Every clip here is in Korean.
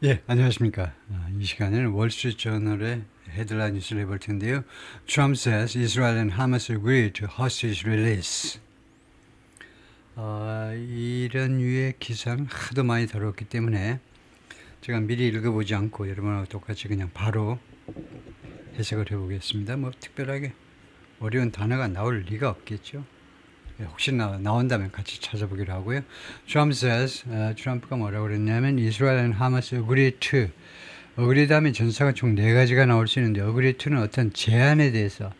예, 안녕하십니까. 이 시간에는 월스트리트저널의 헤드라인 뉴스를 해볼 텐데요. Trump says Israel and Hamas agree to hostage release. 이런 유의 기사는 하도 많이 다뤘기 때문에 제가 미리 읽어보지 않고 여러분하고 똑같이 그냥 바로 해석을 해보겠습니다. 뭐 특별하게 어려운 단어가 나올 리가 없겠죠. 혹시 나온다면 같이 찾아보기로 하고요. Trump says, 트럼프가 뭐라고 그랬냐면 Israel and Hamas agree to agree 다음에 전사가 총 4가지가 나올 수 있는데 agree to는 어떤 제안에 대해서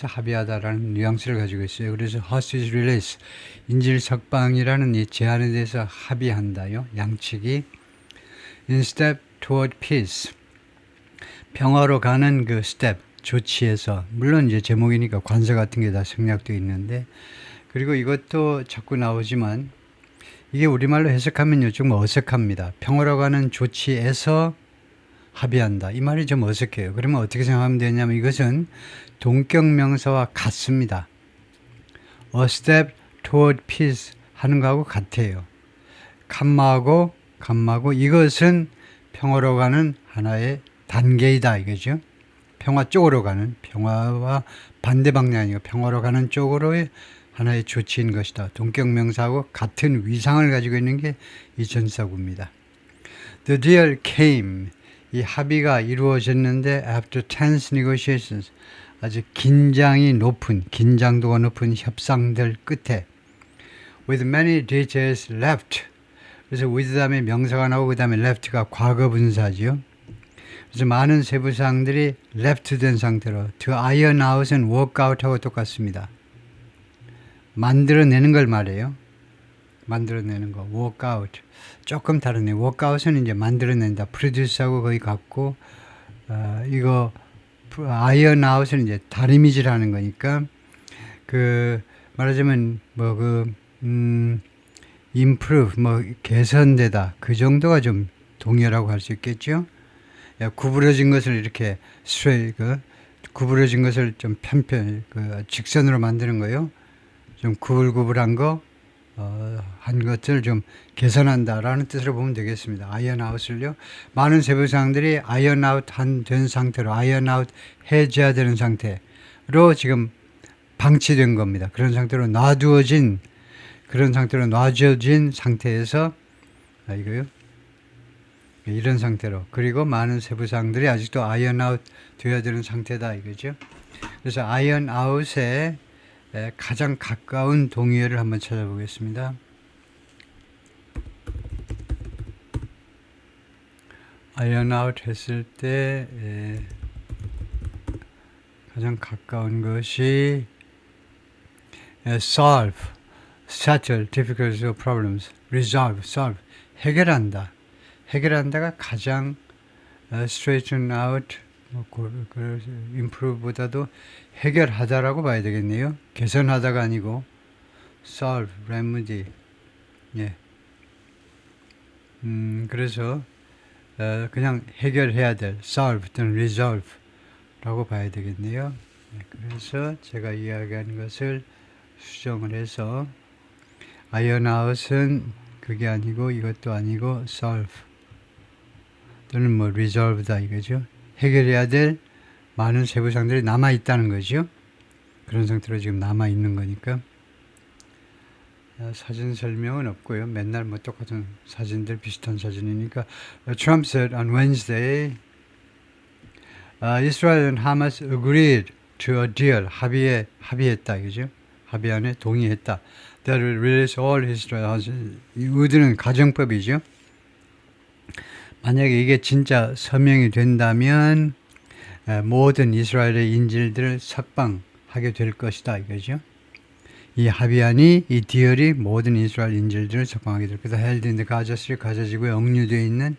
합의하다라는 뉘앙스를 가지고 있어요. 그래서 hostage release, 인질 석방이라는 이 제안에 대해서 합의한다요. 양측이 in step toward peace, 평화로 가는 그 스텝, 조치에서 물론 이제 제목이니까 관서 같은 게 다 생략되어 있는데 그리고 이것도 자꾸 나오지만 이게 우리말로 해석하면요 좀 어색합니다. 평화로 가는 조치에서 합의한다. 이 말이 좀 어색해요. 그러면 어떻게 생각하면 되냐면 이것은 동격명사와 같습니다. A step toward peace 하는 거하고 같아요. 감마하고 이것은 평화로 가는 하나의 단계이다 이거죠. 평화 쪽으로 가는, 평화와 반대 방향이고 평화로 가는 쪽으로의 하나의 조치인 것이다. 동격명사하고 같은 위상을 가지고 있는 게 이 전사구입니다. The deal came. 이 합의가 이루어졌는데 after tense negotiations. 아주 긴장도가 높은 협상들 끝에 with many details left. 그래서 with 다음에 명사가 나오고 그 다음에 left가 과거 분사죠. 그래서 많은 세부사항들이 left 된 상태로 to iron out은 work out하고 똑같습니다. 만들어내는 걸 말해요. 만들어내는 거, work out. 조금 다르네. work out은 이제 만들어낸다. produce하고 거의 같고, 이거 iron out은 이제 다리미질하는 거니까, 말하자면 improve, 개선되다. 그 정도가 좀 동의어라고 할 수 있겠죠. 구부러진 것을 이렇게 구부러진 것을 좀 직선으로 만드는 거요. 좀 구불구불한 한 것을 좀 개선한다라는 뜻으로 보면 되겠습니다. 아이언아웃을요. 많은 세부사항들이 아이언아웃 된 상태로 아이언아웃 해제해야 되는 상태로 지금 방치된 겁니다. 그런 상태로 놔주어진 상태에서 이거요. 이런 상태로 그리고 많은 세부사항들이 아직도 아이언아웃 되어야 되는 상태다 이거죠. 그래서 아이언아웃에 가장 가까운 동의어를 한번 찾아보겠습니다. 아이언아웃 했을 때 가장 가까운 것이 solve, settle difficulties or problems, resolve, solve, 해결한다가 가장 straighten out, improve보다도 해결하다라고 봐야 되겠네요. 개선하다가 아니고 solve, remedy. 예. 그래서 그냥 해결해야 될 solve 또는 resolve라고 봐야 되겠네요. 네, 그래서 제가 이야기한 것을 수정을 해서 iron out은 그게 아니고 이것도 아니고 solve 또는 resolve다 이거죠. 해결해야 될 많은 세부사항들이 남아있다는 거죠. 그런 상태로 지금 남아있는 거니까. 사진 설명은 없고요. 맨날 똑같은 사진들 비슷한 사진이니까. Trump said on Wednesday, Israel and Hamas agreed to a deal. 합의했다 이거죠. 합의안에 동의했다. That will release all Israel hostages. 이 의도는 가정법이죠. 만약에 이게 진짜 서명이 된다면 모든 이스라엘의 인질들을 석방하게 될 것이다 이거죠. 이 합의안이 이 디얼이 모든 이스라엘 인질들을 석방하게 될 거다. 헬드 인더 가자스를 가자지구에 억류되어 있는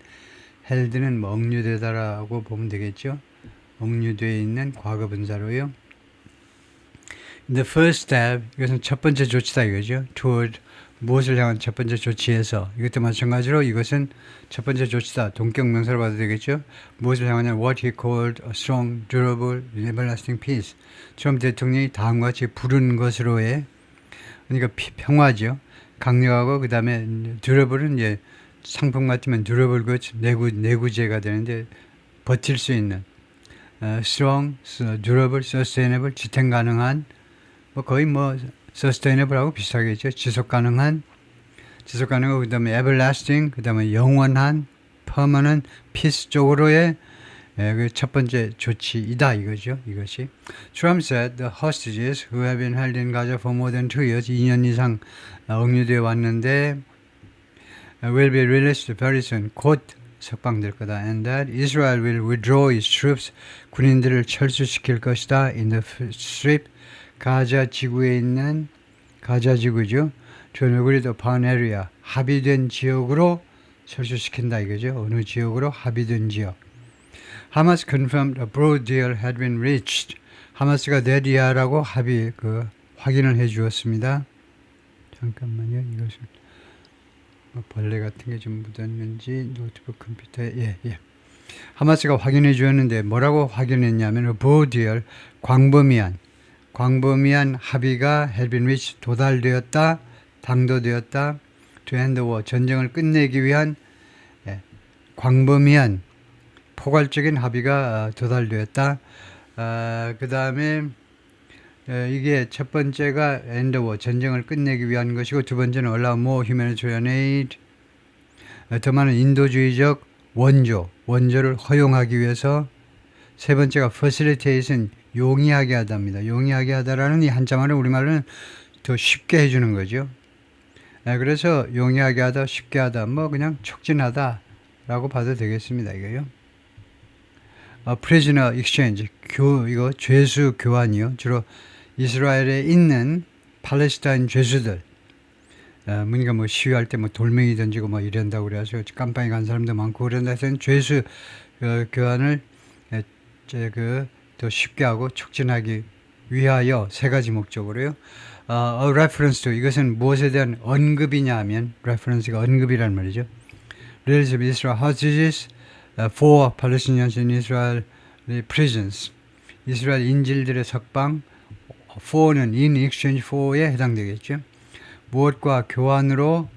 헬드는 억류되다라고 보면 되겠죠. 억류되어 있는 과거 분사로요. The first step, 이것은 첫 번째 조치다 이거죠. toward, 무엇을 향한 첫 번째 조치에서, 이것도 마찬가지로 이것은 첫 번째 조치다. 동격명사로 봐도 되겠죠. 무엇을 향하냐, what he called a strong, durable, everlasting peace. 트럼프 대통령이 다음과 같이 부른 것으로의, 그러니까 평화죠. 강력하고 그 다음에 durable은 이제 상품 같으면 durable goods, 내구재가 되는데 버틸 수 있는 strong, durable, sustainable, 지탱 가능한 뭐 거의 뭐 sustainable하고 비슷하겠죠. 지속 가능한 그다음에 everlasting, 그다음에 영원한 permanent, peace 쪽으로의 그 첫 번째 조치이다 이거죠. 이것이 Trump said the hostages who have been held in Gaza for more than 2 years, 2년 이상 억류되어 왔는데 will be released very soon. 곧 석방될 거다. And that Israel will withdraw its troops. 군인들을 철수시킬 것이다. In the strip, 가자 지구에 있는 가자 지구죠. To an agreed upon area. 합의된 지역으로 철수시킨다 이거죠. 어느 지역으로 합의된 지역. Hamas confirmed a broad deal had been reached. 하마스가 내리하라고 확인을 해 주었습니다. 잠깐만요. 이것은 벌레 같은 게 좀 묻었는지 노트북 컴퓨터에 하마스가 확인해 주었는데 뭐라고 확인했냐면 broad deal, 광범위한 합의가 had been reached, 도달되었다, 당도되었다. to end the war, 전쟁을 끝내기 위한 광범위한 포괄적인 합의가 도달되었다. 그 다음에 이게 첫 번째가 end the war, 전쟁을 끝내기 위한 것이고 두 번째는 allow more humanitarian aid, 더 많은 인도주의적 원조를 허용하기 위해서. 세 번째가 facilitation, 용이하게 하다입니다. 용이하게 하다라는 이 한자말은 우리말로는 더 쉽게 해주는 거죠. 그래서 용이하게 하다, 쉽게 하다, 뭐 그냥 촉진하다라고 봐도 되겠습니다. 이거요. prisoner exchange, 이거 죄수 교환이요. 주로 이스라엘에 있는 팔레스타인 죄수들, 뭔가 뭐 시위할 때 뭐 돌멩이 던지고 뭐 이런다고 그래서 깜빵에 간 사람도 많고 그런다 해서 죄수 교환을 더 쉽게 하고 촉진하기 위하여 세 가지 목적으로요. reference to, 이것은 무엇에 대한 언급이냐 하면 reference가 언급이란 말이죠. Release of Israel hostages for Palestinians in Israel prisons. 이스라엘 인질들의 석방, for는 in exchange for에 해당되겠죠. 무엇과 교환으로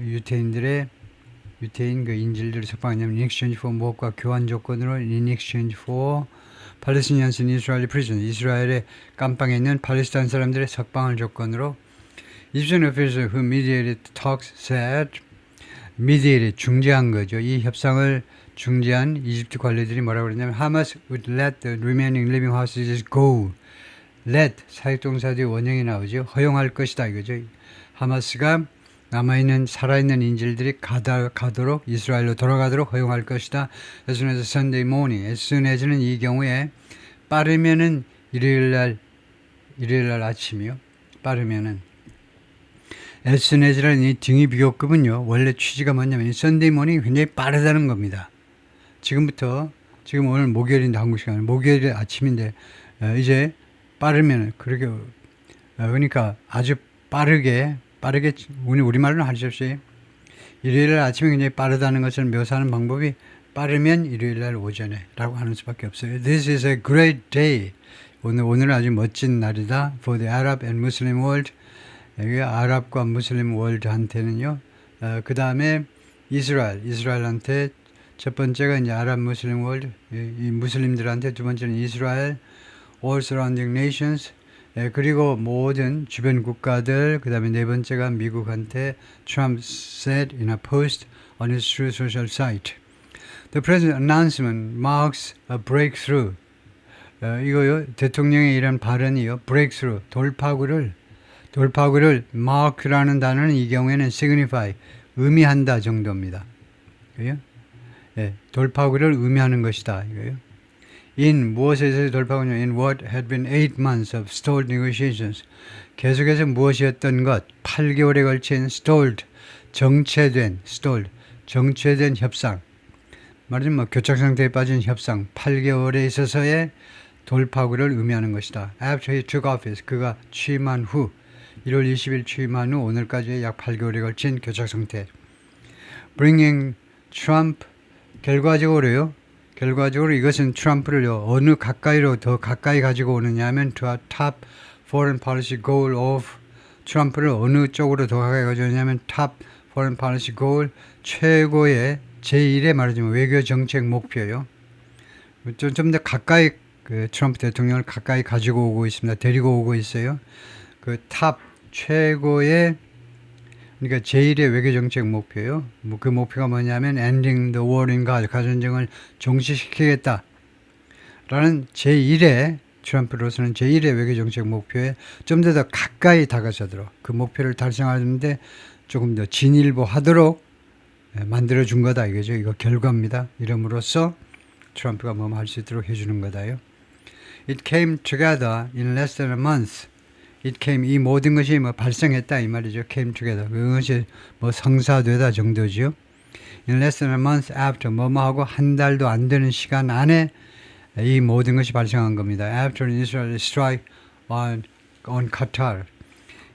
유태인 그 인질들을 석방하냐면 in exchange for, 무엇과 교환 조건으로 in exchange for Palestinians in Israel prison, 이스라엘의 깜빵에 있는 팔레스타인 사람들의 석방을 조건으로. Egyptian officials who mediated talks said, mediated, 중재한 거죠. 이 협상을 중재한 이집트 관리들이 뭐라고 그러냐면 Hamas would let the remaining living hostages go. let, 사역동사들이 원형이 나오죠. 허용할 것이다 이거죠. 하마스가 남아있는 살아있는 인질들이 가도록 이스라엘로 돌아가도록 허용할 것이다. as soon as Sunday morning, as soon as는 이 경우에 빠르면은 일요일날 아침이요. 빠르면은 as soon as라는 이 등위 비교급은요. 원래 취지가 뭐냐면 Sunday morning이 굉장히 빠르다는 겁니다. 지금 오늘 목요일인데 한국 시간 목요일 아침인데 이제 빠르면 그러니까 아주 빠르게 우리말로는 할 수 없이 일요일 아침이 굉장히 빠르다는 것을 묘사하는 방법이 빠르면 일요일날 오전에 라고 하는 수밖에 없어요. This is a great day. 오늘은 아주 멋진 날이다. For the Arab and Muslim world. 여기 아랍과 무슬림 월드한테는요. 그 다음에 이스라엘한테 첫 번째가 이제 아랍 무슬림 월드, 이 무슬림들한테 두 번째는 이스라엘, all surrounding nations, 그리고 모든 주변 국가들, 그 다음에 네 번째가 미국한테 Trump said in a post on his Truth Social site. The president's announcement marks a breakthrough. 이거요, 대통령의 이런 발언이요, breakthrough, 돌파구를 mark라는 단어는 이 경우에는 signify, 의미한다 정도입니다. 그래요? 돌파구를 의미하는 것이다. 이거요. In 무엇에서 돌파구냐? In what had been 8 months of stalled negotiations. 계속해서 무엇이었던 것? 8개월에 걸친 stalled, 정체된 협상. 말하자면 뭐 교착 상태에 빠진 협상. 8개월에 있어서의 돌파구를 의미하는 것이다. After he took office, 그가 취임한 후, 1월 20일 취임한 후 오늘까지의 약 8개월에 걸친 교착 상태. Bringing Trump, 결과적으로 이것은 트럼프를 어느 더 가까이 가지고 오느냐 하면 to a top foreign policy goal of 트럼프를 어느 쪽으로 더 가까이 가져오냐면 top foreign policy goal, 최고의 제1의 말하자면 외교 정책 목표요. 좀 더 가까이 그 트럼프 대통령을 가까이 가지고 오고 있습니다. 데리고 오고 있어요. 그 탑 최고의 그러니까 제1의 외교 정책 목표요. 뭐 그 목표가 뭐냐면 ending the war in Gaza, 가전쟁을 종식시키겠다. 라는 제1의 트럼프로서는 제1의 외교 정책 목표에 좀 더 가까이 다가서도록 그 목표를 달성하는데 조금 더 진일보하도록 만들어 준 거다 이거죠. 이거 결과입니다. 이름으로써 트럼프가 뭐 할 수 있도록 해주는 거다요. It came together in less than a month. It came, 이 모든 것이 뭐 발생했다 이 말이죠. Came together. 그것이 뭐 성사되다 정도지요. In less than a month after, 뭐뭐하고 한 달도 안 되는 시간 안에 이 모든 것이 발생한 겁니다. After Israel strike on Qatar.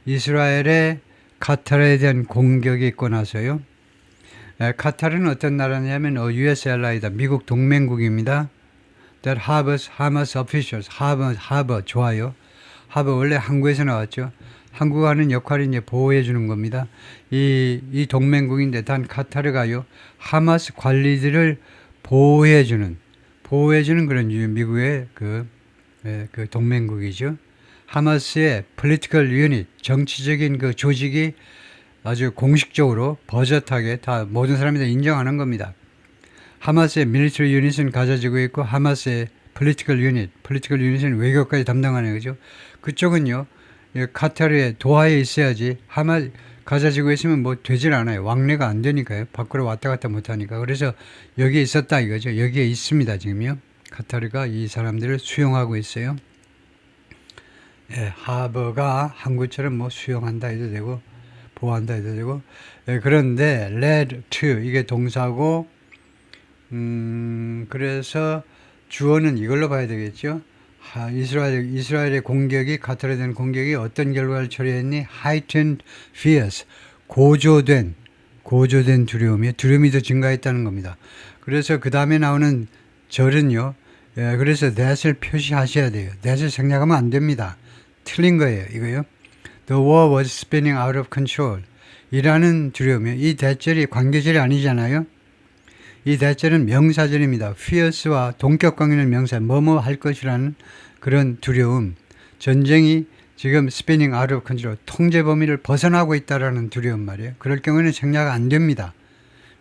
이스라엘의 카타르에 대한 공격이 있고 나서요. 카타르는 어떤 나라냐면 US ally다. 미국 동맹국입니다. That harbors Hamas officials. 하버 좋아요. 하버 원래 한국에서 나왔죠. 한국이 하는 역할이 이제 보호해 주는 겁니다. 이 동맹국인데 단 카타르가요. 하마스 관리들을 보호해 주는 그런 미국의 그 동맹국이죠. 하마스의 political unit, 정치적인 그 조직이 아주 공식적으로 버젓하게 다 모든 사람이 다 인정하는 겁니다. 하마스의 military unit은 가져지고 있고 하마스의 political unit은 외교까지 담당하는 거죠. 그쪽은요, 카타르의 도하에 있어야지 가져지고 있으면 뭐 되질 않아요. 왕래가 안 되니까요. 밖으로 왔다 갔다 못 하니까. 그래서 여기에 있었다 이거죠. 여기에 있습니다, 지금요. 카타르가 이 사람들을 수용하고 있어요. 하버가 한국처럼 뭐 수용한다 해도 되고, 보호한다 해도 되고, 그런데 led to, 이게 동사고, 그래서 주어는 이걸로 봐야 되겠죠. 이스라엘의 공격이, 카타르에 대한 공격이 어떤 결과를 초래했니? heightened fears, 고조된 두려움이 더 증가했다는 겁니다. 그래서 그 다음에 나오는 절은요, 그래서 that을 표시하셔야 돼요. that을 생략하면 안 됩니다. 틀린 거예요, 이거요. The war was spinning out of control. 이라는 두려움이요. 이 that절이 관계절이 아니잖아요. 이 that절은 명사절입니다. fierce와 동격 관계는 명사, 뭐뭐 할 것이라는 그런 두려움. 전쟁이 지금 spinning out of control, 통제 범위를 벗어나고 있다라는 두려움 말이에요. 그럴 경우에는 생략 안 됩니다.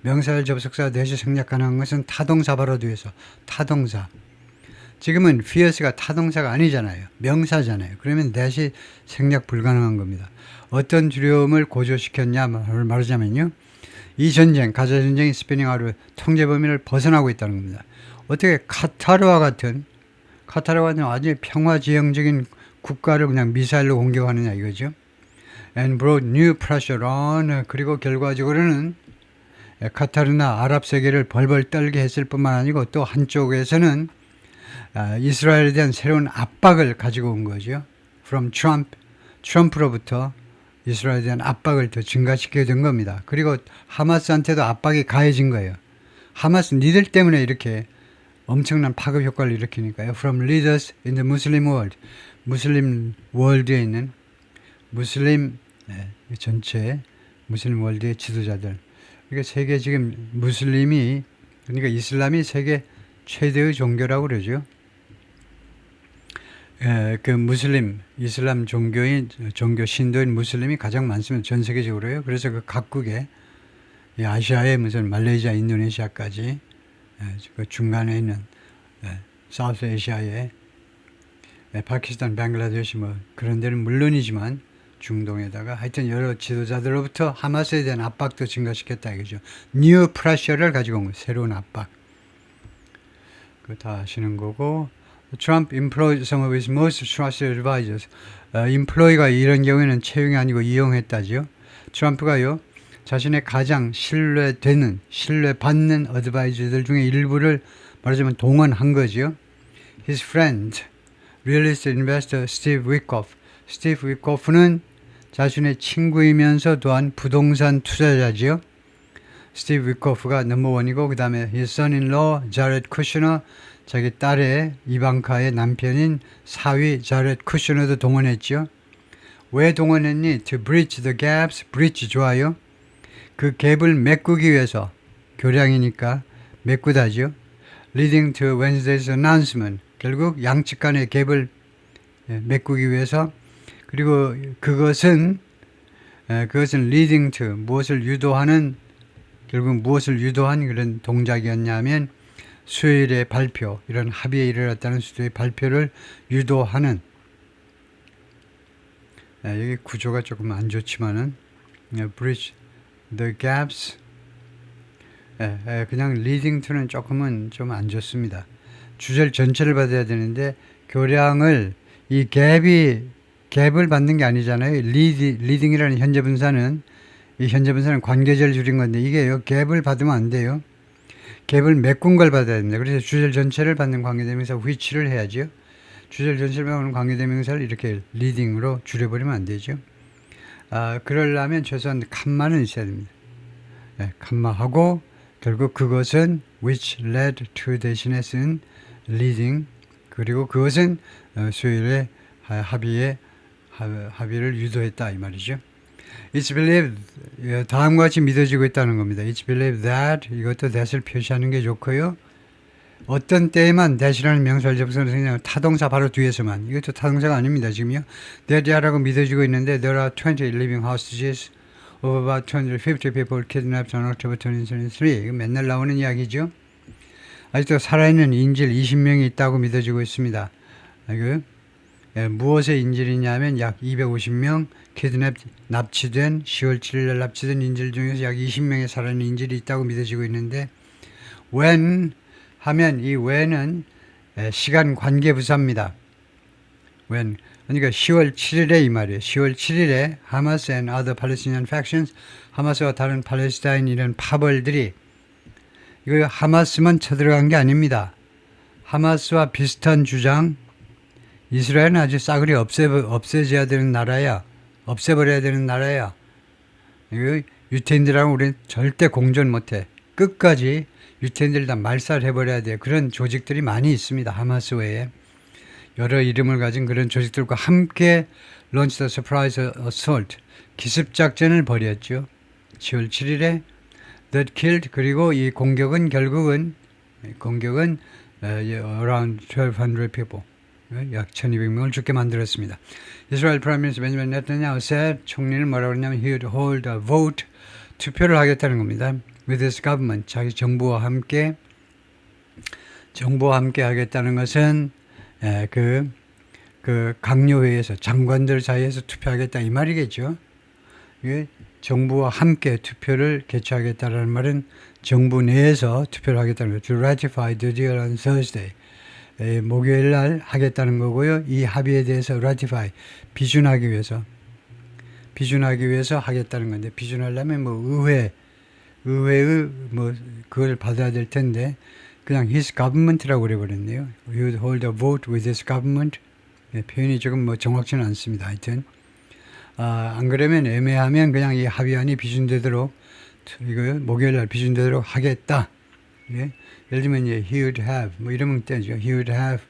명사절 접속사 that이 생략 가능한 것은 타동사 바로 뒤에서 타동사. 지금은 fierce가 타동사가 아니잖아요. 명사잖아요. 그러면 that이 생략 불가능한 겁니다. 어떤 두려움을 고조시켰냐 말하자면요. 이 전쟁, 가자 전쟁이 스피닝 아웃 통제 범위를 벗어나고 있다는 겁니다. 어떻게 카타르와 같은 아주 평화지향적인 국가를 그냥 미사일로 공격하느냐 이거죠. And brought new pressure on. 그리고 결과적으로는 카타르나 아랍 세계를 벌벌 떨게 했을 뿐만 아니고 또 한쪽에서는 이스라엘에 대한 새로운 압박을 가지고 온 거죠. From 트럼프로부터 이스라엘에 대한 압박을 더 증가시키게 된 겁니다. 그리고 하마스한테도 압박이 가해진 거예요. 하마스 니들 때문에 이렇게 엄청난 파급 효과를 일으키니까요. From leaders in the Muslim world. 무슬림 월드에 있는 전체 무슬림 월드의 지도자들. 그러니까 세계 지금 그러니까 이슬람이 세계 최대의 종교라고 그러죠. 그 이슬람 종교 신도인 무슬림이 가장 많습니다. 전 세계적으로요. 그래서 그 각국에 아시아에 무슨 말레이시아, 인도네시아까지 그 중간에 있는 사우스 아시아에 파키스탄, 뱅글라데시 뭐 그런 데는 물론이지만 중동에다가 하여튼 여러 지도자들로부터 하마스에 대한 압박도 증가시켰다 이거죠. 뉴 프레셔를 가지고 온 거예요. 새로운 압박. 그거 다 아시는 거고. Trump employed some of his most trusted advisors. employ가 이런 경우에는 채용이 아니고 이용했다죠. 트럼프가요, 자신의 가장 신뢰받는 어드바이저들 중에 일부를 말하자면 동원한 거죠. His friend, real estate investor Steve Witkoff. Steve Witkoff는 자신의 친구이면서 또한 부동산 투자자지요. 스티브 위코프가 넘버원이고 그 다음에 his son-in-law 자렛 쿠셔너, 자기 딸의 이방카의 남편인 사위 자렛 쿠셔너도 동원했죠. 왜 동원했니? To bridge the gaps. bridge 좋아요. 그 갭을 메꾸기 위해서 교량이니까 메꾸다죠. leading to Wednesday's announcement. 결국 양측 간의 갭을 메꾸기 위해서 그리고 그것은 leading to 무엇을 유도하는 결국 무엇을 유도한 그런 동작이었냐면 수요일의 발표 이런 합의에 이르렀다는 수도의 발표를 유도하는 여기 구조가 조금 안 좋지만은 bridge the gaps 그냥 leading to는 조금은 좀 안 좋습니다. 주절 전체를 받아야 되는데 교량을 이 갭을 받는 게 아니잖아요. leading이라는 현재 분사는 이 현재 분사는 관계절 줄인 건데 이게요. 갭을 받으면 안 돼요. 갭을 메꾼 걸 받아야 됩니다. 그래서 주절 전체를 받는 관계대명사 which를 해야죠. 주절 전체를 받는 관계대명사를 이렇게 leading으로 줄여버리면 안 되죠. 그러려면 최소한 칸마는 있어야 됩니다. 칸마하고 결국 그것은 which led to 대신에 쓴 leading 그리고 그것은 수요일에 합의를 유도했다 이 말이죠. It's believed 다음과 같이 믿어지고 있다는 겁니다. It's believed that 이것도 that을 표시하는 게 좋고요. 어떤 때에만 that이라는 명사를 접속해서 그냥 타동사 바로 뒤에서만 이것도 타동사가 아닙니다. 지금요. that이라고 믿어지고 있는데 there are 20 living hostages of about 250 people kidnapped on October 2023. 이거 맨날 나오는 이야기죠. 아직도 살아있는 인질 20명이 있다고 믿어지고 있습니다. 무엇의 인질이냐면 약 250명 납치된 10월 7일 날 납치된 인질 중에서 약 20명의 살아있는 인질이 있다고 믿어지고 있는데 when 하면 이 when은 시간 관계 부사입니다. when 그러니까 10월 7일에 이 말이에요. 10월 7일에 하마스 and other Palestinian factions 하마스와 다른 팔레스타인 이런 파벌들이 이거 하마스만 쳐들어간 게 아닙니다. 하마스와 비슷한 주장 이스라엘은 아주 싸그리 없애져야 되는 나라야. 없애버려야 되는 나라야. 이거 유태인들하고 우리는 절대 공존 못해. 끝까지 유태인들 다 말살해버려야 돼. 그런 조직들이 많이 있습니다. 하마스 외에. 여러 이름을 가진 그런 조직들과 함께 Launch the Surprise Assault 기습작전을 벌였죠. 10월 7일에 That killed 그리고 이 공격은 결국은 around 1,200 people 약 1,200명을 죽게 만들었습니다. 이스라엘 프라임 미니스터 벤자민 네타냐후 said 총리는 뭐라고 했냐면 he would hold a vote 투표를 하겠다는 겁니다. With his government 자기 정부와 함께 하겠다는 것은 그 강요회에서 장관들 사이에서 투표하겠다 이 말이겠죠. 정부와 함께 투표를 개최하겠다는 말은 정부 내에서 투표를 하겠다는 거죠. To ratify the deal on Thursday. 목요일 날 하겠다는 거고요. 이 합의에 대해서 ratify, 비준하기 위해서 하겠다는 건데 비준하려면 뭐 의회의 뭐 그걸 받아야 될 텐데 그냥 his government라고 그래버렸네요. You would hold a vote with his government. 표현이 조금 뭐 정확치는 않습니다. 하여튼 안 그러면 애매하면 그냥 이 합의안이 비준되도록 이거 목요일 날 비준되도록 하겠다. 예? 예를 들면 he would have 뭐 이러면 되죠. He would have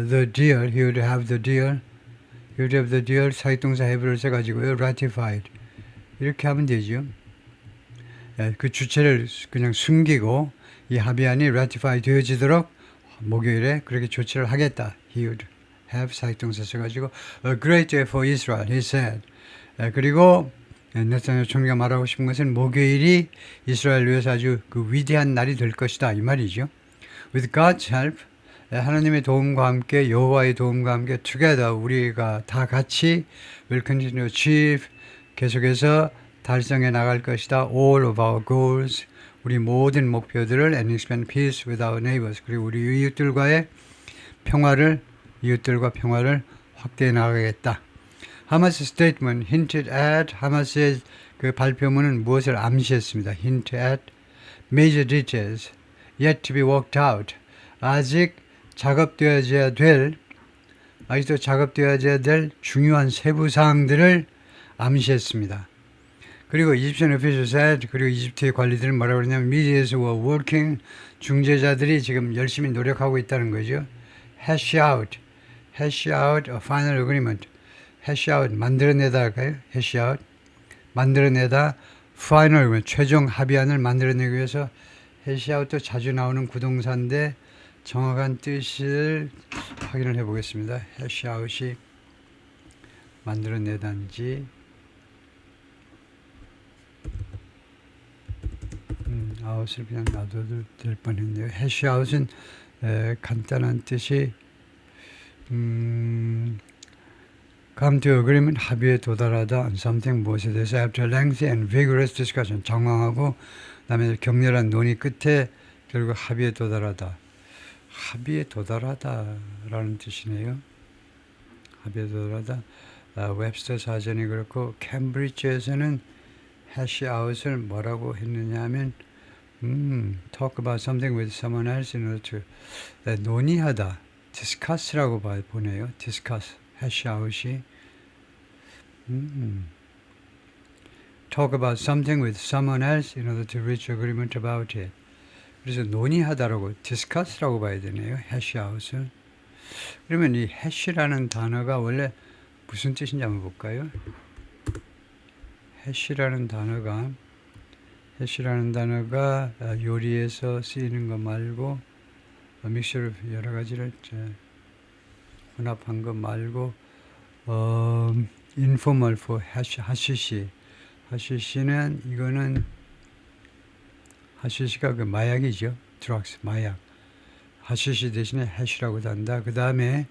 the deal. He would have the deal 사역동사 have를 써가지고요. ratified 이렇게 하면 되죠. 그 주체를 그냥 숨기고 이 합의안이 ratify 되어지도록 목요일에 그렇게 조치를 하겠다. He would have 사역동사 써가지고 a great day for Israel, he said. 그리고 네타냐후 총리가 말하고 싶은 것은 목요일이 이스라엘 위해서 아주 그 위대한 날이 될 것이다 이 말이죠. With God's help, 하나님의 도움과 함께 여호와의 도움과 함께 together 우리가 다 같이 will continue to achieve 계속해서 달성해 나갈 것이다. All of our goals 우리 모든 목표들을 and expand peace with our neighbors 그리고 우리 이웃들과 평화를 확대해 나가겠다. 하마스 statement hinted at 하마스의 그 발표문은 무엇을 암시했습니다. hint at major details yet to be worked out 아직도 작업되어져야 될 중요한 세부 사항들을 암시했습니다. 그리고 Egyptian officials said 그리고 이집트의 관리들은 뭐라고 그러냐면 mediators were working 중재자들이 지금 열심히 노력하고 있다는 거죠. hash out a final agreement hash out 만들어내다 할까요? hash out 만들어내다 final 최종 합의안을 만들어내기 위해서 해시아웃도 자주 나오는 구동사인데 정확한 뜻을 확인을 해 보겠습니다. 해시아웃이 만들어내단지 아웃을 그냥 놔둬도 될 뻔했네요. 해시아웃은 간단한 뜻이 come to agreement 합의에 도달하다 on something 무엇에 대해서 after lengthy and vigorous discussion 장황하고 그다음에 격렬한 논의 끝에 결국 합의에 도달하다. 합의에 도달하다라는 뜻이네요. 합의에 도달하다. 웹스터 사전이 그렇고 캠브리지에서는 해시아웃을 뭐라고 했느냐 하면 talk about something with someone else in order to 논의하다. discuss라고 보네요. discuss. 해시아웃이 talk about something with someone else in order to reach agreement about it. 그래서 논의하다라고 discuss라고 봐야 되네요. 해시아웃을. 그러면 이 해시라는 단어가 원래 무슨 뜻인지 한번 볼까요? 해시라는 단어가 요리에서 쓰이는 거 말고 믹스로 여러 가지를 혼합한 거 말고 informal for 하시시는 이거는 하시시가 그 마약이죠. drugs 마약. 하시시 대신에 해시라고 한다. 그 다음에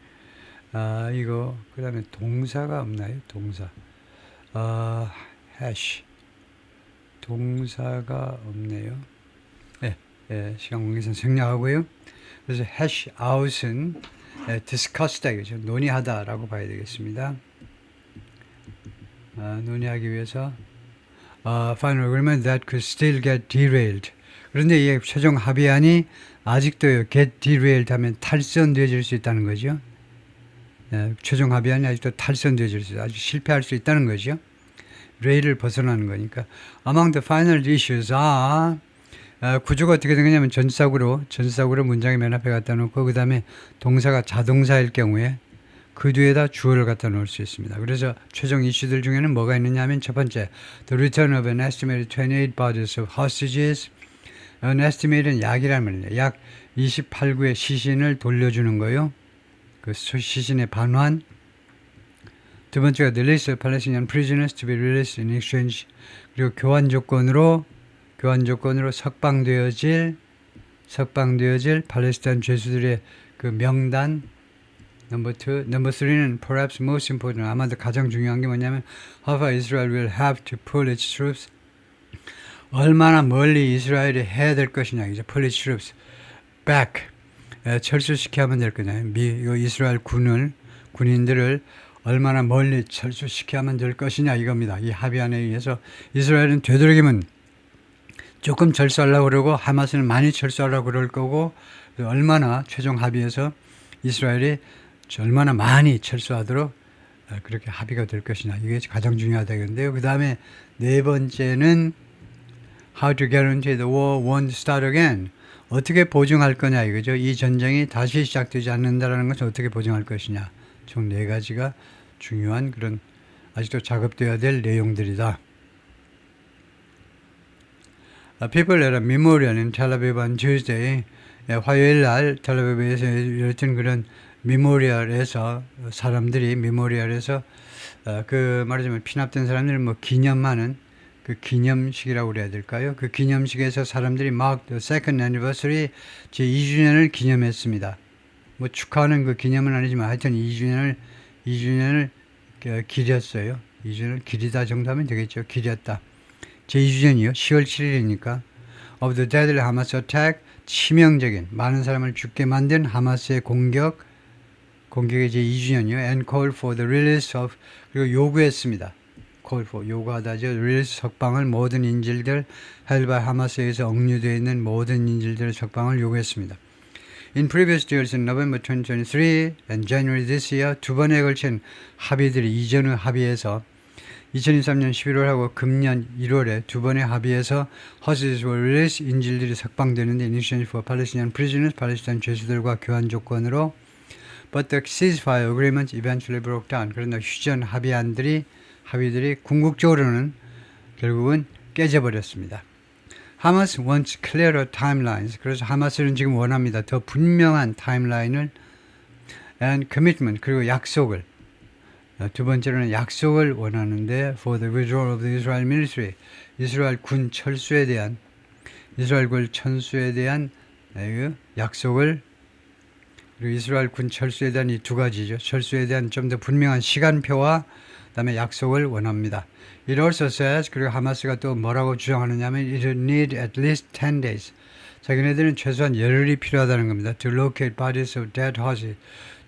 그 다음에 동사가 없나요? 동사. 해시. 동사가 없네요. 시간 관계상 생략하고요. 그래서 hash out은 discuss다 이거죠. 논의하다라고 봐야 되겠습니다. 논의하기 위해서 final agreement that could still get derailed. 그런데 이 최종 합의안이 아직도 get derailed 하면 탈선되어질 수 있다는 거죠. 최종 합의안이 아직도 탈선되어질 수 있다. 아직 실패할 수 있다는 거죠. 레일을 벗어나는 거니까. Among the final issues are 구조가 어떻게 된 거냐면 전사구로 문장의 맨 앞에 갖다 놓고 그 다음에 동사가 자동사일 경우에 그 뒤에다 주어를 갖다 놓을 수 있습니다. 그래서 최종 이슈들 중에는 뭐가 있느냐 하면 첫 번째 The return of an estimated 28 bodies of hostages. An estimate는 약이라는 말이에요. 약 28구의 시신을 돌려주는 거요. 그 시신의 반환. 두 번째가 the list of Palestinian prisoners to be released in exchange. 그리고 교환 조건으로 석방되어질 팔레스타인 죄수들의 그 명단. Number 2, Number 3는 perhaps most important. 아마도 가장 중요한 게 뭐냐면 how far Israel will have to pull its troops. 얼마나 멀리 이스라엘이 해야 될 것이냐. 이제 pull its troops back. 철수시켜야 하면 될 거냐. 이스라엘 군인들을 얼마나 멀리 철수시켜야만 될 것이냐 이겁니다. 이 합의안에 의해서 이스라엘은 되도록이면 조금 철수하려고 그러고 하마스는 많이 철수하려고 그럴 거고 얼마나 최종 합의에서 이스라엘이 얼마나 많이 철수하도록 그렇게 합의가 될 것이냐 이게 가장 중요하다는데요. 그 다음에 네 번째는 how to guarantee the war won't start again. 어떻게 보증할 거냐 이거죠. 이 전쟁이 다시 시작되지 않는다라는 것을 어떻게 보증할 것이냐. 총 네 가지가 중요한 그런 아직도 작업되어야 될 내용들이다. People at a memorial in Tel Aviv on Tuesday. 화요일 날 텔아비브에서 열렸던 그런 미모리얼에서 사람들이 미모리얼에서 그 말하자면 피납된 사람들을 뭐 기념하는 그 기념식이라고 그래야 될까요? 그 기념식에서 사람들이 막 the second anniversary 제 2주년을 기념했습니다. 뭐 축하하는 그 기념은 아니지만 하여튼 2주년을 기렸어요. 2주년을 기리다 정도 하면 되겠죠. 기렸다. 제 2주년이요. 10월 7일이니까. Of the deadly Hamas attack. 치명적인 많은 사람을 죽게 만든 하마스의 공격의 제 2주년이요. And call for the release of. 그리고 요구했습니다. call for 요구하다죠. release 석방을 모든 인질들 헬바 하마스에 의해서 억류되어 있는 모든 인질들의 석방을 요구했습니다. In previous deals in November 2023 and January this year 두 번에 걸친 합의들이 이전의 합의에서 2023년 11월하고 금년 1월에 두 번의 합의에서 hostages were released 인질들이 석방되는데 in exchange for Palestinian prisoners 팔레스타인 죄수들과 교환 조건으로 but the ceasefire agreement eventually broke down. 그러나 휴전 합의들이 궁극적으로는 결국은 깨져버렸습니다. 하마스 wants clearer timelines. 그래서 하마스는 지금 원합니다. 더 분명한 타임라인을 and commitment, 그리고 약속을. 두 번째로는 약속을 원하는데 for the withdrawal of the Israel military. 이스라엘 군 철수에 대한 약속을, 그리고 이스라엘 군 철수에 대한 이 두 가지죠. 철수에 대한 좀 더 분명한 시간표와 그다음에 약속을 원합니다. It also says, 그리고 하마스가 또 뭐라고 주장하느냐면 it will need at least 10 days. 자기네들은 최소한 열흘이 필요하다는 겁니다. To locate bodies of dead horses.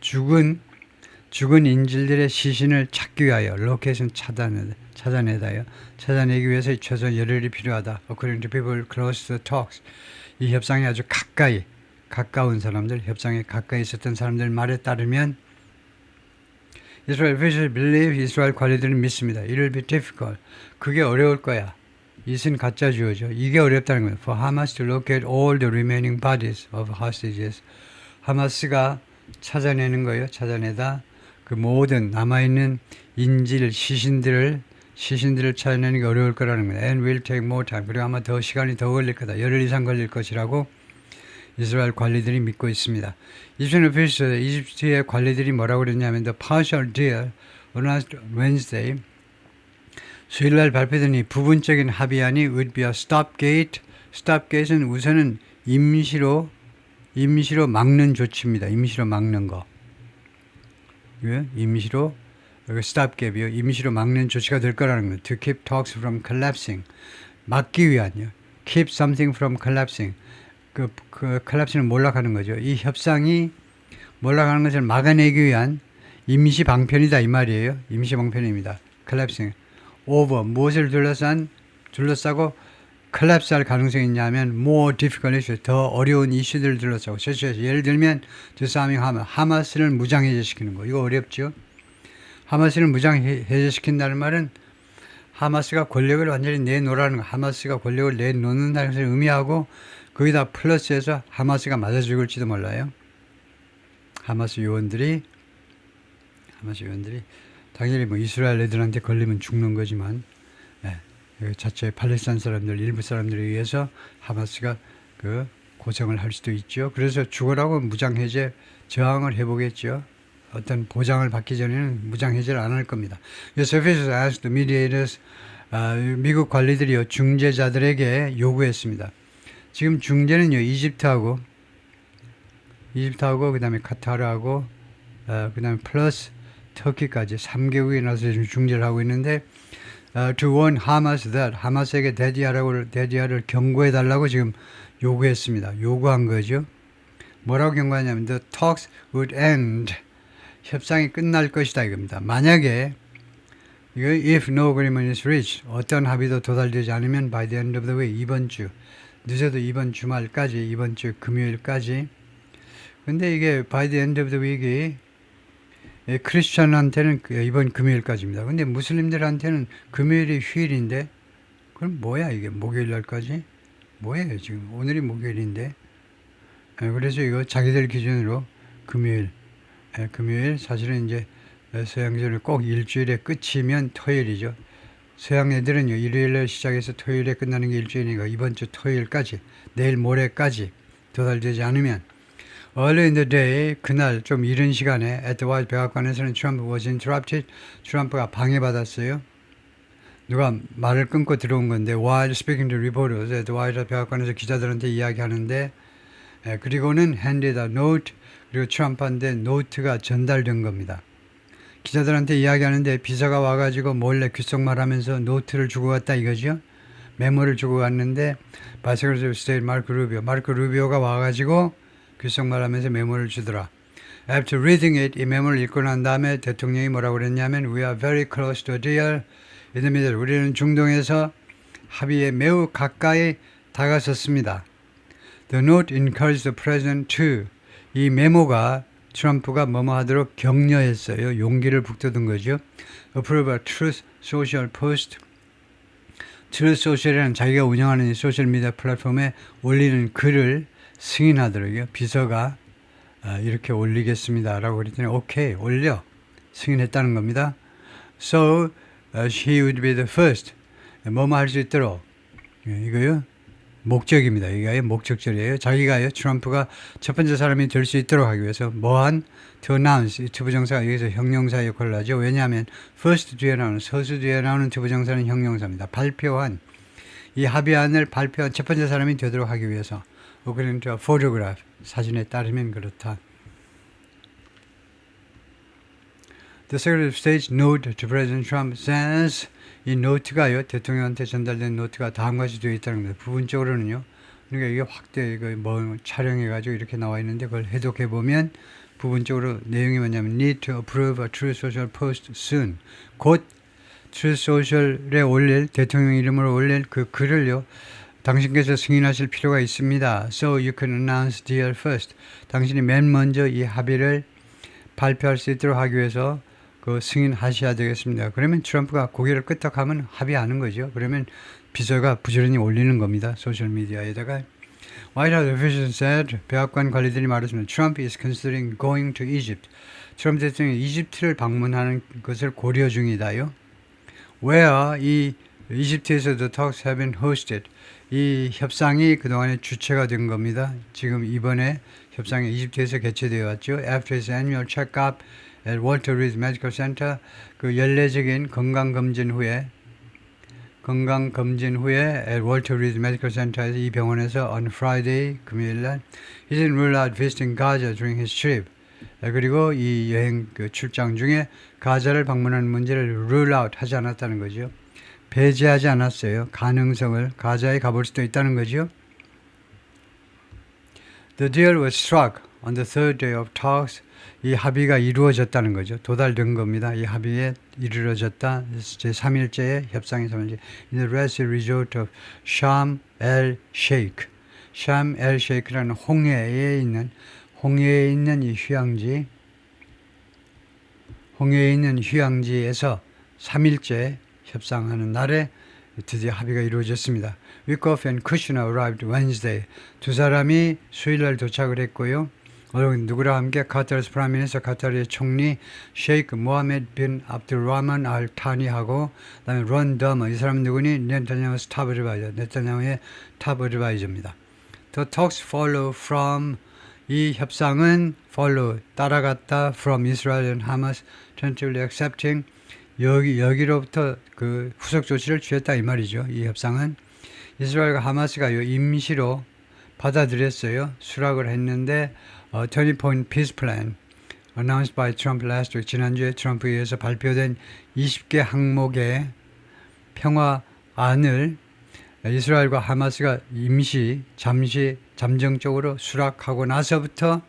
죽은 인질들의 시신을 찾기 위하여, location 찾아내기 위해서 최소한 열흘이 필요하다. According to people close to the talks. 이 협상에 아주 가까운 사람들, 협상에 가까이 있었던 사람들 말에 따르면 Israel officials believe, 이스라엘 관리들은 믿습니다. It will be difficult. 그게 어려울 거야. 이것은 가짜 주어죠. 이게 어렵다는 거예요. For Hamas to locate all the remaining bodies of hostages. 하마스가 찾아내는 거예요. 찾아내다 그 모든 남아있는 인질 시신들을 찾아내는 게 어려울 거라는 거예요. And will take more time. 그리고 아마 시간이 더 걸릴 거다. 열흘 이상 걸릴 것이라고 이스라엘 관리들이 믿고 있습니다. 이집트의 관리들이 뭐라고 그랬냐면 the partial deal announced Wednesday, 수요일날 발표된 이 부분적인 합의안이 would be a stopgate. stopgate은 우선은 임시로 막는 조치입니다. 임시로 막는 거. 임시로 stopgate이요. 임시로 막는 조치가 될 거라는 거예요. To keep talks from collapsing. 막기 위한요. Keep something from collapsing. 그 collaps는 몰락하는 거죠. 이 협상이 몰락하는 것을 막아내기 위한 임시 방편이다 이 말이에요. 임시 방편입니다. collapsing. over 무엇을 둘러싸고 collapse할 가능성이 있냐면 more difficult issue, 더 어려운 이슈들을 둘러싸고. 예를 들면 disarming 하마스를 무장해제시키는 거. 이거 어렵죠. 하마스를 무장해제시킨다는 말은 하마스가 권력을 완전히 내놓으라는 거. 하마스가 권력을 내놓는다는 것을 의미하고 거기다 플러스해서 하마스가 맞아 죽을지도 몰라요. 하마스 요원들이 당연히 뭐 이스라엘 애들한테 걸리면 죽는 거지만 자체 팔레스타인 사람들, 일부 사람들에 의해서 하마스가 그 고생을 할 수도 있죠. 그래서 죽으라고 무장해제 저항을 해보겠죠. 어떤 보장을 받기 전에는 무장해제를 안 할 겁니다. 그래서 officials asked the mediators, 미국 관리들이요 중재자들에게 요구했습니다. 지금 중재는요 이집트하고 그다음에 카타르하고 그다음에 플러스 터키까지 3개국이 나서 중재를 하고 있는데 to warn Hamas that 하마스에게 대지하를 경고해 달라고 지금 요구했습니다. 요구한 거죠. 뭐라고 경고하냐면 the talks would end. 협상이 끝날 것이다 이겁니다. 만약에 if no agreement is reached, 어떤 합의도 도달되지 않으면 by the end of the week, 이번 주 늦어도 이번 주말까지, 이번 주 금요일까지. 근데 이게 by the end of the week이 크리스천한테는 이번 금요일까지입니다. 근데 무슬림들한테는 금요일이 휴일인데 그럼 뭐야 이게 목요일 날까지? 뭐예요 지금? 오늘이 목요일인데. 그래서 이거 자기들 기준으로 금요일 사실은 이제 서양절은 꼭 일주일의 끝이면 토요일이죠. 서양 애들은요 일요일날 시작해서 토요일에 끝나는 게 일주일이니까 이번 주 토요일까지, 내일 모레까지 도달되지 않으면 early in the day, 그날 좀 이른 시간에 at the White 백악관에서는 Trump was interrupted. 트럼프가 방해받았어요. 누가 말을 끊고 들어온 건데 while speaking to reporters at the White House 백악관에서 기자들한테 이야기하는데 그리고는 handed a note, 그리고 트럼프한테 노트가 전달된 겁니다. 기자들한테 이야기하는데 비서가 와가지고 몰래 귓속말하면서 노트를 주고 갔다 이거죠. 메모를 주고 갔는데 Secretary of State 마르코 루비오가 와가지고 귓속말하면서 메모를 주더라. After reading it, 이 메모를 읽고 난 다음에 대통령이 뭐라고 그랬냐면 We are very close to a deal. in the middle. 우리는 중동에서 합의에 매우 가까이 다가섰습니다. The note encouraged the president to. 이 메모가 트럼프가 뭐뭐 하도록 격려했어요. 용기를 북돋은 거죠. Approve a Truth Social post. Truth Social이라는 자기가 운영하는 이 소셜미디어 플랫폼에 올리는 글을 승인하도록요. 비서가 이렇게 올리겠습니다. 라고 그랬더니 오케이 올려. 승인했다는 겁니다. So he would be the first. 뭐뭐 할 수 있도록 이거요 목적입니다. 이게 목적절이에요. 자기가요 트럼프가 첫 번째 사람이 될 수 있도록 하기 위해서 뭐한 to announce 이 투부정사가 여기서 형용사 역할을 하죠. 왜냐하면 first 뒤에 나오는 서수 뒤에 나오는 투부정사는 형용사입니다. 발표한 이 합의안을 발표한 첫 번째 사람이 되도록 하기 위해서 according to a photograph 사진에 따르면 그렇다. The Secretary of State's note to President Trump says 이 노트가요 대통령한테 전달된 노트가 다음과 같이 되어 있다는 거예요. 부분적으로는요. 그러니까 이게 확대 이거 뭐 촬영해가지고 이렇게 나와 있는데 그걸 해독해 보면 부분적으로 내용이 뭐냐면 need to approve a Truth Social post soon. 곧 Truth Social에 올릴 대통령 이름으로 올릴 그 글을요. 당신께서 승인하실 필요가 있습니다. So you can announce deal first. 당신이 맨 먼저 이 합의를 발표할 수 있도록 하기 위해서 그 승인하셔야 되겠습니다. 그러면 트럼프가 고개를 끄덕하면 합의하는 거죠. 그러면 비서가 부지런히 올리는 겁니다. 소셜미디어에다가. White House officials said, 백악관 관리들이 말했습니다. Trump is considering going to Egypt. 트럼프 대통령이 이집트를 방문하는 것을 고려 중이다요. Where 이 이집트에서 the talks have been hosted. 이 협상이 그동안에 주체가 된 겁니다. 지금 이번에 협상이 이집트에서 개최되어 왔죠. After his annual check-up at Walter Reed Medical Center, 그 연례적인 건강검진 후에 at Walter Reed Medical Center에서 이 병원에서 on Friday, 금요일날 he didn't rule out visiting Gaza during his trip. 그리고 이 여행 그 출장 중에 가자를 방문하는 문제를 rule out 하지 않았다는 거죠. 배제하지 않았어요. 가능성을 가자에 가볼 수도 있다는 거죠. The deal was struck on the third day of talks. 이 합의가 이루어졌다는 거죠. 도달된 겁니다. 이 합의에 이루어졌다. 제3일째의 협상의 3일째. In the Red Resort of Sharm el-Sheikh. Sharm el-Sheikh라는 홍해에 있는 이 휴양지에서 3일째 협상하는 날에 드디어 합의가 이루어졌습니다. Wickoff and Kushner arrived Wednesday. 두 사람이 수요일날 도착을 했고요. 누구랑 함께 카타르스 프라임미니스터 카타르의 총리 셰이크 모하메드 빈 압둘라만 알 타니하고 그다음에 론 더머 이 사람은 누구니? 네타냐후의 탑 어드바이저입니다. The talks follow from 이 협상은 follow 따라갔다 from Israel and Hamas tentatively accepting 여기로부터 그 후속 조치를 취했다 이 말이죠. 이 협상은 이스라엘과 하마스가 임시로 받아들였어요. 수락을 했는데 Turning Point Peace Plan announced by Trump last week. 지난주에 트럼프에 의해서 발표된 20개 항목의 평화안을 이스라엘과 하마스가 잠시 잠정적으로 수락하고 나서부터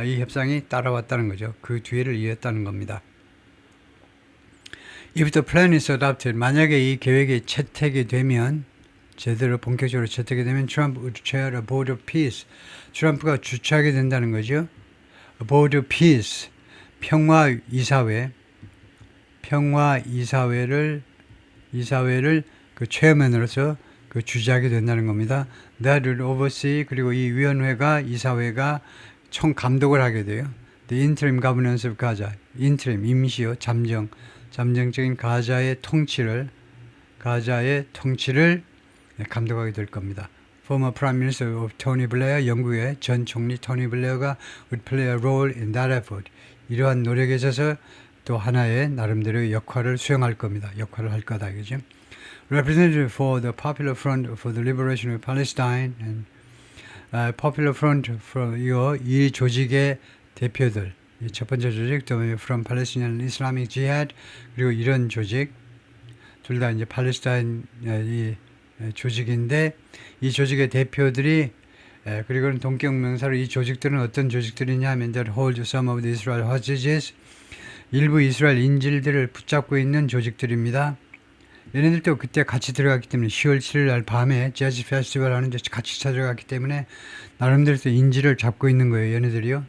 이 협상이 따라왔다는 거죠. 그 뒤를 이었다는 겁니다. If the plan is adopted, 만약에 이 계획이 채택이 되면 제대로 본격적으로 채택이 되면 Trump would chair a board of peace. 트럼프가 주최하게 된다는 거죠. A board of peace, 평화이사회를 그 체어맨으로서 그 주재하게 된다는 겁니다. That would oversee 그리고 이 위원회가 이사회가 총 감독을 하게 돼요. The interim governance of Gaza, interim 임시요 잠정적인 가자의 통치를 감독하게 될 겁니다. Former Prime Minister of Tony Blair, 영국의 전 총리 토니 블레어가 would play a role in that effort. 이러한 노력에 있어서 또 하나의 나름대로의 역할을 수행할 겁니다. 역할을 할 거다 이거죠. Representative for the Popular Front for the Liberation of Palestine and Popular Front for 이 조직의 대표들, 첫 번째 조직, From Palestinian Islamic Jihad, 그리고 이런 조직, 둘 다 이제 팔레스타인 이 조직인데 이 조직의 대표들이 그리고는 동격 명사로 이 조직들은 어떤 조직들이냐 하면 that hold some of the Israel hostages, 일부 이스라엘 인질들을 붙잡고 있는 조직들입니다. 얘네들도 그때 같이 들어갔기 때문에 10월 7일 날 밤에 재즈 페스티벌 하는데 같이 찾아갔기 때문에 나름대로 또 인질을 잡고 있는 거예요. 얘네들이요.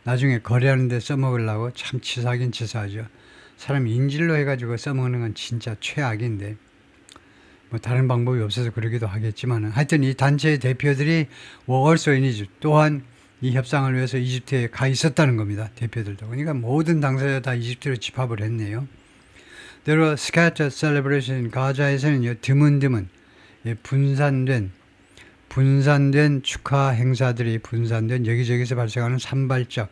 나중에 거래하는 데 써먹으려고 참 치사하긴 치사하죠. 사람 인질로 해가지고 써먹는 건 진짜 최악인데 뭐 다른 방법이 없어서 그러기도 하겠지만 하여튼 이 단체의 대표들이 were also in Egypt. 또한 이 협상을 위해서 이집트에 가 있었다는 겁니다. 대표들도. 그러니까 모든 당사자 다 이집트로 집합을 했네요. There were scattered celebrations. 가자에서는요, 드문드문 예, 분산된 축하 행사들이 분산된 여기저기서 발생하는 산발적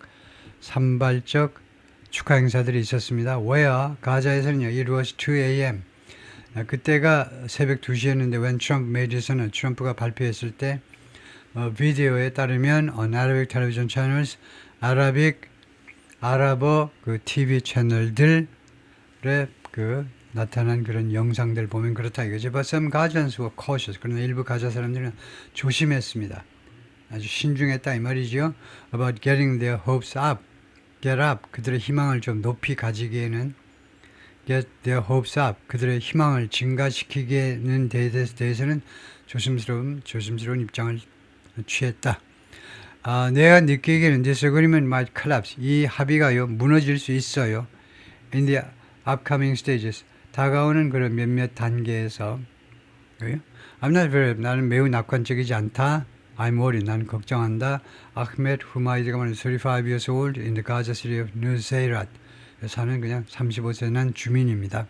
축하 행사들이 있었습니다. Where 가자에서는요, it was 2 a.m. 그때가 새벽 2시였는데 when Trump made his 트럼프가 발표했을 때 비디오에 따르면 on Arabic television channels 아랍어 그 TV 채널들에 그 나타난 그런 영상들 보면 그렇다 이거죠. But some Gazans were cautious. 그러나 일부 가자 사람들은 조심했습니다. 아주 신중했다 이 말이죠. About getting their hopes up. Get up. 그들의 희망을 좀 높이 가지기에는 get their hopes up. 그들의 희망을 증가시키기에는 대해서는 조심스러운 입장을 취했다. 내가 느끼기에는 this agreement might collapse. 이 합의가요 무너질 수 있어요. In the upcoming stages. 다가오는 그런 몇몇 단계에서. I'm not very. 나는 매우 낙관적이지 않다. I'm worried. 나는 걱정한다. 아흐메드 후마이드가 말하는 35 years old in the Gaza city of Nuseirat. 사는 그냥 35세 난 주민입니다.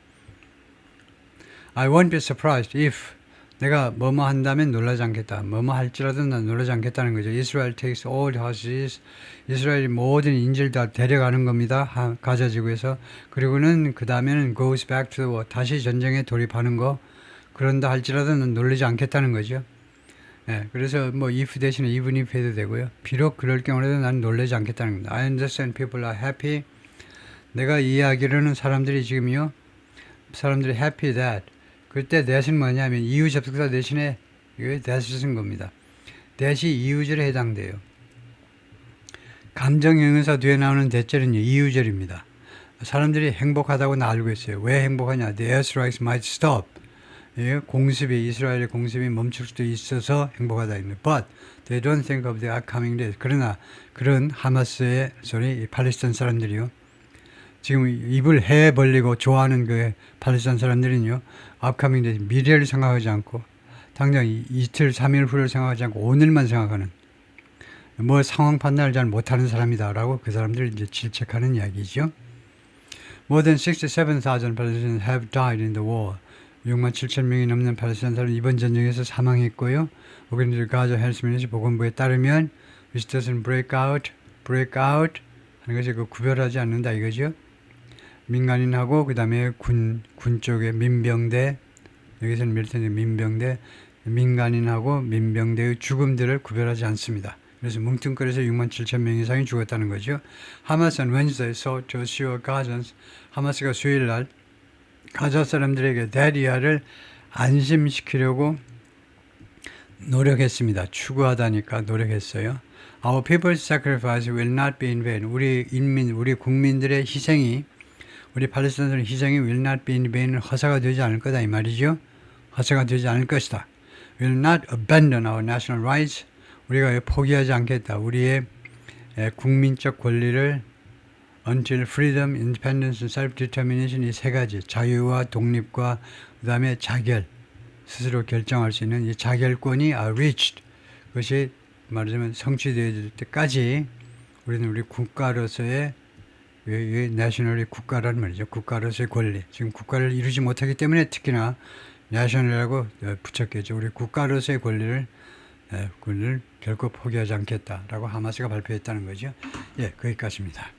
I won't be surprised if 내가 뭐뭐 한다면 놀라지 않겠다. 뭐뭐 할지라도 난 놀라지 않겠다는 거죠. Israel takes all the hostages. 이스라엘이 모든 인질 다 데려가는 겁니다. 가자 지구에서. 그리고는 그 다음에는 goes back to the war. 다시 전쟁에 돌입하는 거. 그런다 할지라도 난 놀라지 않겠다는 거죠. 예, 그래서 뭐 if 대신에 even if 해도 되고요. 비록 그럴 경우라도 난 놀라지 않겠다는 겁니다. I understand people are happy. 내가 이해하기로는 사람들이 happy that. 그때 that은 뭐냐면 이유 접속사 대신에 that을 쓴 겁니다. that이 이유절에 해당돼요. 감정형용사 뒤에 나오는 that절은요 이유절입니다. 사람들이 행복하다고 알고 있어요. 왜 행복하냐? The airstrikes might stop. 이스라엘의 공습이 멈출 수도 있어서 행복하다. But they don't think of the upcoming days. 그러나 그런 하마스의 팔레스타인 사람들이요. 지금 입을 해 벌리고 좋아하는 그 팔레스타인 사람들은요. upcoming days, 미래를 생각하지 않고 당장 이틀, 3일 후를 생각하지 않고 오늘만 생각하는 뭐 상황 판단을 잘 못하는 사람이다라고 그 사람들을 이제 질책하는 이야기죠. More than 67,000 Palestinians have died in the war. 6만 7천 명이 넘는 팔레스타인 사람이 이번 전쟁에서 사망했고요. 오그랜드 가자 헬스 미니스 보건부에 따르면 which doesn't break out 하는 것이 그 구별하지 않는다 이거죠. 민간인하고 그 다음에 군 쪽의 민병대 여기서는 밀턴의 민병대 민간인하고 민병대의 죽음들을 구별하지 않습니다. 그래서 뭉뚱그려서 6만 7천 명 이상이 죽었다는 거죠. 하마스 on Wednesday sought to assure Gazans. 하마스가 수요일 날 가자 사람들에게 대리아를 안심시키려고 노력했습니다. 추구하다니까 노력했어요. Our people's sacrifice will not be in vain. 우리 국민들의 희생이, 우리 팔레스타인들의 희생이 will not be in vain. 허사가 되지 않을 거다 이 말이죠. 허사가 되지 않을 것이다. Will not abandon our national rights. 우리가 포기하지 않겠다. 우리의 국민적 권리를 until freedom, independence, and self-determination 이 세 가지 자유와 독립과 그 다음에 자결 스스로 결정할 수 있는 이 자결권이 are reached 그것이 말하자면 성취되어질 때까지 우리는 우리 국가로서의 내셔널이 국가라는 말이죠. 국가로서의 권리 지금 국가를 이루지 못하기 때문에 특히나 내셔널이라고 붙였겠죠. 우리 국가로서의 권리를 결코 포기하지 않겠다라고 하마스가 발표했다는 거죠. 예, 거기까지입니다.